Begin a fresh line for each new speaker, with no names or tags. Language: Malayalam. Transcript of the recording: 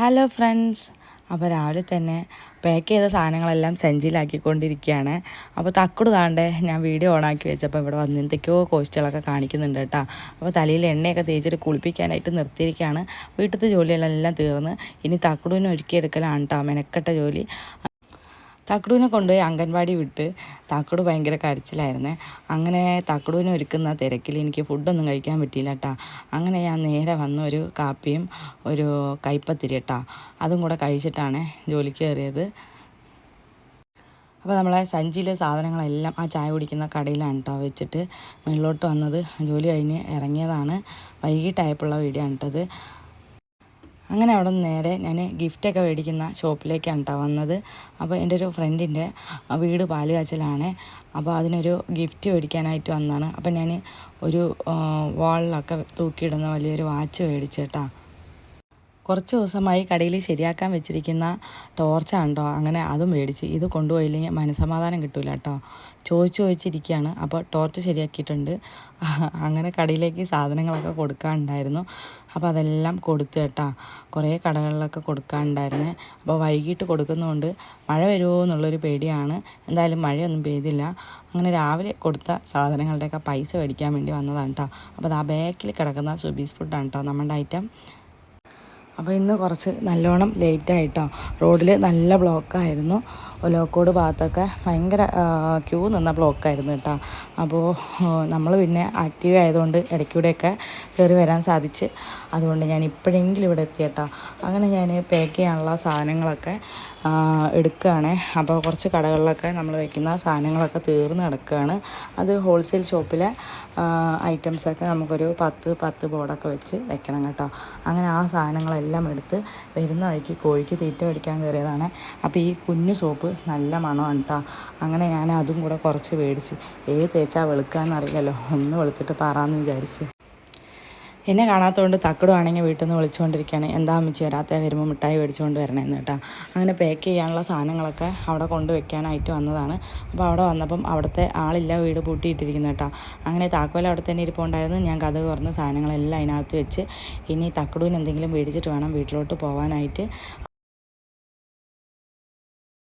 ഹലോ ഫ്രണ്ട്സ്, അപ്പോൾ രാവിലെ തന്നെ പാക്ക് ചെയ്ത സാധനങ്ങളെല്ലാം സഞ്ചിയിലാക്കിക്കൊണ്ടിരിക്കുകയാണ്. അപ്പോൾ തക്കുട് താണ്ടേ ഞാൻ വീഡിയോ ഓണാക്കി വെച്ചപ്പോൾ ഇവിടെ വന്ന് എന്തൊക്കെയോ കോസ്റ്റുകളൊക്കെ കാണിക്കുന്നുണ്ട് കേട്ടോ. അപ്പോൾ തലയിൽ എണ്ണയൊക്കെ തേച്ചിട്ട് കുളിപ്പിക്കാനായിട്ട് നിർത്തിയിരിക്കുകയാണ്. വീട്ടിലത്തെ ജോലികളെല്ലാം തീർന്ന് ഇനി തക്കുടിനെ ഒരുക്കിയെടുക്കലാണ് കേട്ടോ മെനക്കെട്ട ജോലി. തക്കുടുവിനെ കൊണ്ടുപോയി അംഗൻവാടി വിട്ട് തക്കുട് ഭയങ്കര കരച്ചിലായിരുന്നേ. അങ്ങനെ തക്കുടുവിനെ ഒരുക്കുന്ന തിരക്കിൽ എനിക്ക് ഫുഡൊന്നും കഴിക്കാൻ പറ്റിയില്ല കേട്ടോ. അങ്ങനെ ഞാൻ നേരെ വന്ന് ഒരു കാപ്പിയും ഒരു കൈപ്പത്തിരി കേട്ടോ അതും കൂടെ കഴിച്ചിട്ടാണ് ജോലിക്ക് കയറിയത്. അപ്പോൾ നമ്മളെ സഞ്ചിയിലെ സാധനങ്ങളെല്ലാം ആ ചായ കുടിക്കുന്ന കടയിലാണ് കേട്ടോ വെച്ചിട്ട് മുകളിലോട്ട് വന്നത്. ജോലി കഴിഞ്ഞ് ഇറങ്ങിയതാണ്. വൈകിട്ടായപ്പോഴുള്ള വീഡിയോ ആണ് കേട്ടത്. അങ്ങനെ അവിടെ നിന്ന് നേരെ ഞാൻ ഗിഫ്റ്റൊക്കെ മേടിക്കുന്ന ഷോപ്പിലേക്കാണ് കേട്ടോ വന്നത്. അപ്പോൾ എൻ്റെ ഒരു ഫ്രണ്ടിൻ്റെ വീട് പാലുകാച്ചലാണ്. അപ്പോൾ അതിനൊരു ഗിഫ്റ്റ് മേടിക്കാനായിട്ട് വന്നതാണ്. അപ്പോൾ ഞാൻ ഒരു വാളിലൊക്കെ തൂക്കിയിടുന്ന വലിയൊരു വാച്ച് മേടിച്ചു കേട്ടോ. കുറച്ച് ദിവസമായി കടയിൽ ശരിയാക്കാൻ വെച്ചിരിക്കുന്ന ടോർച്ചാണ് കേട്ടോ. അങ്ങനെ അതും മേടിച്ച്. ഇത് കൊണ്ടുപോയില്ലെങ്കിൽ മനസ്സമാധാനം കിട്ടില്ല കേട്ടോ. ചോദിച്ചിരിക്കുകയാണ്. അപ്പോൾ ടോർച്ച് ശരിയാക്കിയിട്ടുണ്ട്. അങ്ങനെ കടയിലേക്ക് സാധനങ്ങളൊക്കെ കൊടുക്കാനുണ്ടായിരുന്നു. അപ്പോൾ അതെല്ലാം കൊടുത്തു കേട്ടോ. കുറേ കടകളിലൊക്കെ കൊടുക്കാനുണ്ടായിരുന്നേ. അപ്പോൾ വൈകിട്ട് കൊടുക്കുന്നതുകൊണ്ട് മഴ വരുമോ എന്നുള്ളൊരു പേടിയാണ്. എന്തായാലും മഴയൊന്നും പെയ്തില്ല. അങ്ങനെ രാവിലെ കൊടുത്ത സാധനങ്ങളുടെയൊക്കെ പൈസ മേടിക്കാൻ വേണ്ടി വന്നതാണ് കേട്ടോ. അപ്പോൾ ആ ബാക്കിൽ കിടക്കുന്ന സുബീസ് ഫുഡാണ് കേട്ടോ നമ്മുടെ ഐറ്റം. അപ്പോൾ ഇന്ന് കുറച്ച് നല്ലോണം ലേറ്റായിട്ടോ. റോഡിൽ നല്ല ബ്ലോക്കായിരുന്നു. ഒലോക്കോട് ഭാഗത്തൊക്കെ ഭയങ്കര ക്യൂ നിന്ന ബ്ലോക്കായിരുന്നു കേട്ടോ. അപ്പോൾ നമ്മൾ പിന്നെ ആക്റ്റീവ് ആയതുകൊണ്ട് ഇടയ്ക്കൂടെയൊക്കെ കയറി വരാൻ സാധിച്ച്. അതുകൊണ്ട് ഞാൻ ഇപ്പോഴെങ്കിലും ഇവിടെ എത്തി കേട്ടോ. അങ്ങനെ ഞാൻ പാക്ക് ചെയ്യാനുള്ള സാധനങ്ങളൊക്കെ എടുക്കുകയാണ്. അപ്പോൾ കുറച്ച് കടകളിലൊക്കെ നമ്മൾ വയ്ക്കുന്ന സാധനങ്ങളൊക്കെ തീർന്ന് കിടക്കുകയാണ്. അത് ഹോൾസെയിൽ ഷോപ്പിലെ ഐറ്റംസൊക്കെ നമുക്കൊരു 10 ബോർഡൊക്കെ വെച്ച് വെക്കണം കേട്ടോ. അങ്ങനെ ആ സാധനങ്ങളെല്ലാം എടുത്ത് വരുന്ന വഴിക്ക് കോഴിക്ക് തീറ്റ മേടിക്കാൻ കയറിയതാണ്. അപ്പോൾ ഈ കുഞ്ഞു സോപ്പ് നല്ല മണമാണ് കേട്ടോ. അങ്ങനെ ഞാൻ അതും കൂടെ കുറച്ച് മേടിച്ച്. ഏത് തേച്ചാൽ വെളുക്കാമെന്നറിയില്ലല്ലോ, ഒന്ന് വെളുത്തിട്ട് പാറാമെന്ന് വിചാരിച്ച്. എന്നെ കാണാത്തതുകൊണ്ട് തക്കുടുവാണെങ്കിൽ വീട്ടിൽ നിന്ന് വിളിച്ചുകൊണ്ടിരിക്കുകയാണ്. എന്താ അമ്മച്ചി വരാത്ത, വരുമ്പോൾ മിഠായി മേടിച്ചുകൊണ്ട് വരണമെന്ന് കേട്ടോ. അങ്ങനെ പാക്ക് ചെയ്യാനുള്ള സാധനങ്ങളൊക്കെ അവിടെ കൊണ്ട് വെക്കാനായിട്ട് വന്നതാണ്. അപ്പോൾ അവിടെ വന്നപ്പം അവിടുത്തെ ആളില്ല, വീട് പൂട്ടിയിട്ടിരിക്കുന്നു കേട്ടോ. അങ്ങനെ താക്കോൽ അവിടെ തന്നെ ഇരിപ്പുണ്ടായിരുന്നു. ഞാൻ കഥ തുറന്ന് സാധനങ്ങളെല്ലാം അതിനകത്ത് വെച്ച് ഇനി തക്കുടുവിന് എന്തെങ്കിലും മേടിച്ചിട്ട് വേണം വീട്ടിലോട്ട് പോകാനായിട്ട്.